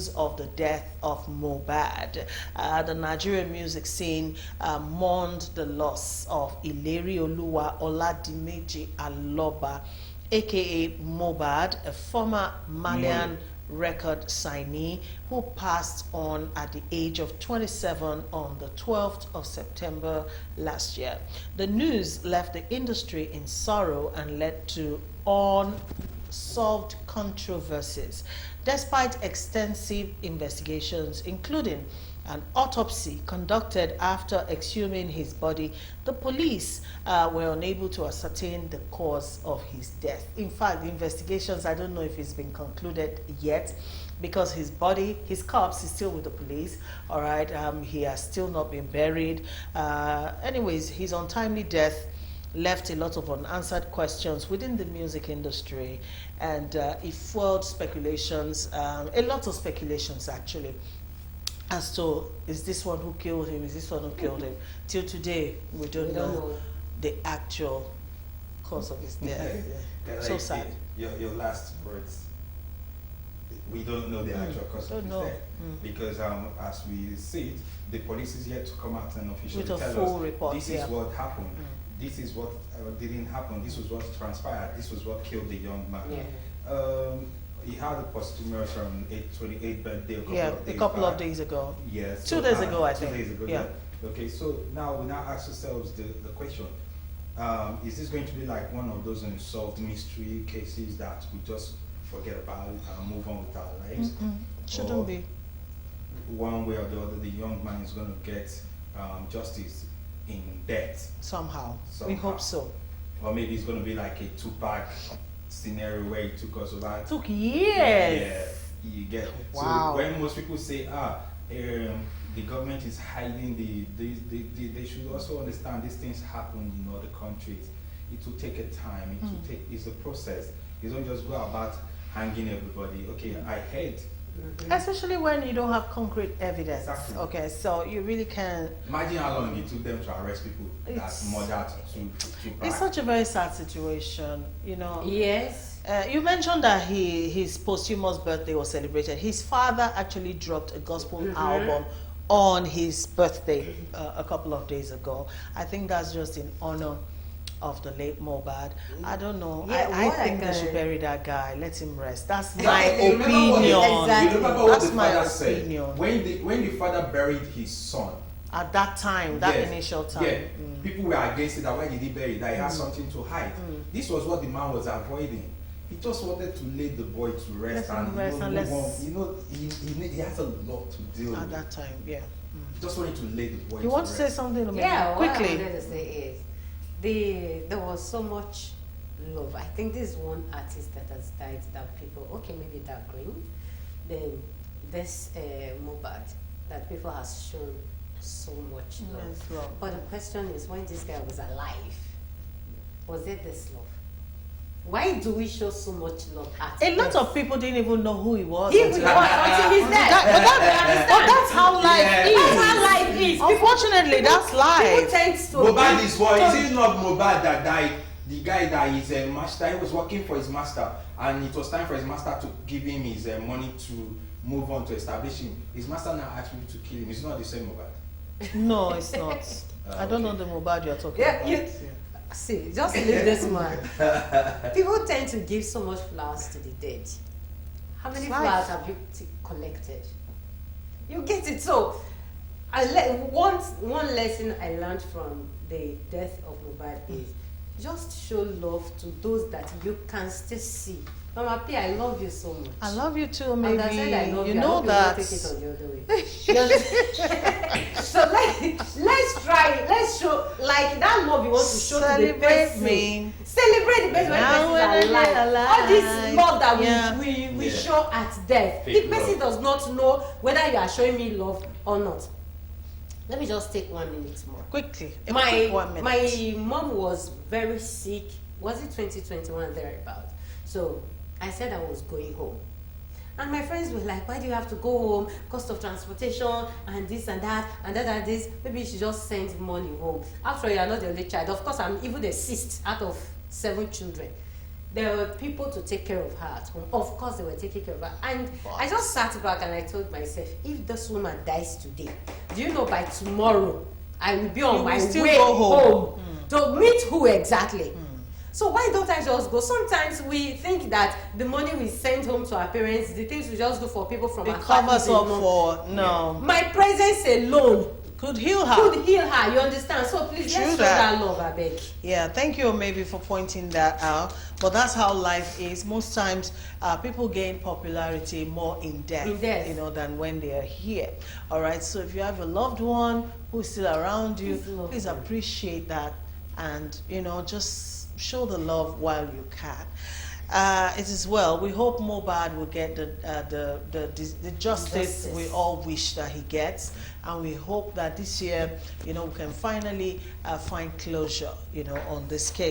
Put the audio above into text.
news of the death of Mohbad. The Nigerian music scene mourned the loss of Ilerioluwa Oladimeji Aloba, aka Mohbad, a former Marlian record signee who passed on at the age of 27 on the 12th of September last year. The news left the industry in sorrow and led to unsolved controversies. Despite extensive investigations, including an autopsy conducted after exhuming his body, the police were unable to ascertain the cause of his death. In fact, the investigations, I don't know if it's been concluded yet, because his body, his corpse is still with the police, all right? He has still not been buried. Anyways, his untimely death left a lot of unanswered questions within the music industry, and it fueled speculations, a lot of speculations actually, as to, is this one who killed him, is this one who killed him? Till today, we don't know the actual cause of his death. Yeah, so sad. Your last words, we don't know the actual cause of his death. Because as we see it, the police is yet to come out and officially tell us, report, this is what happened, this is what didn't happen, this was what transpired, this was what killed the young man. He had a posthumous 28th birthday a couple of days ago. Yes. 2 days ago, I think. 2 days ago, yeah. Okay, so now we ask ourselves the question, is this going to be like one of those unsolved mystery cases that we just forget about and move on with our lives? Shouldn't be. One way or the other, the young man is going to get justice in death. Somehow. We hope so. Or maybe it's going to be like a two-pack scenario where it took us about... Took years! Yeah, you get... Wow. So when most people say, the government is hiding they should also understand these things happen in other countries. It will take a time, it's a process. You don't just go about hanging everybody. Okay, I heard. Especially when you don't have concrete evidence. Exactly. Okay, so you really can... Imagine how long it took them to arrest people that murdered two It's such a very sad situation, you know. Yes. You mentioned that his posthumous birthday was celebrated. His father actually dropped a gospel album on his birthday a couple of days ago. I think that's just in honor of the late Mohbad. I don't know. Yeah, I think they should bury that guy. Let him rest. That's Yeah, my you opinion. You remember what That's the my father said opinion. when the father buried his son. At that time, that initial time. Yeah, people were against it. That why did he bury it? That he had something to hide. This was what the man was avoiding. He just wanted to lay the boy to rest and move on. You know, he has a lot to deal with. At that time, yeah. He just wanted to lay the boy to rest. You want to say something to me? Yeah, quickly. what I wanted to say is, there was so much love. I think this is one artist that has died that people, okay, maybe that green. Then this Mohbad, that people have shown so much love. But the question is, when this guy was alive, was there this love? Why do we show so much love at A lot of people didn't even know who he was. Until he's dead. But that's how life is. That's how life is. Unfortunately, that's life. People tend to... Mohbad is what? Is it not Mohbad that died? The guy that is a master, he was working for his master, and it was time for his master to give him his money to move on to establish him. His master now asked me to kill him. It's not the same Mohbad. No, it's not. I don't know the Mohbad you're talking about. See, just leave this man. People tend to give so much flowers to the dead. How many flowers have you collected? You get it. So, one lesson I learned from the death of Mohbad is just show love to those that you can still see. Mama P, I love you so much. I love you too, maybe. And I said I love you. know that. Take it on the other way. So let's try. Let's show like that love you want to show to the person. Celebrate the person when the person is alive. All this love that we show at death. The person does not know whether you are showing me love or not. Let me just take 1 minute more. Quickly. My mom was very sick. Was it 2021 thereabout? So I said I was going home. And my friends were like, why do you have to go home? Cost of transportation and this and that and that and this. Maybe you should just send money home. After all, you are not the only child. Of course, I'm even the sixth out of 7 children. there were people to take care of her at home. Of course, they were taking care of her. And I just sat back and I told myself, if this woman dies today, do you know by tomorrow I will be on my way home to meet who exactly? So why don't I just go? Sometimes we think that the money we send home to our parents, the things we just do for people from our family, covers up for no. My presence alone Could heal her. could heal her. You understand? So please, let's show that love, I beg. Yeah, thank you maybe for pointing that out. But that's how life is. Most times, people gain popularity more in death, you know, than when they are here. All right. So if you have a loved one who's still around you, please appreciate that, and you know, just show the love while you can. It is well. We hope Mohbad will get the justice we all wish that he gets, and we hope that this year, you know, we can finally find closure, you know, on this case.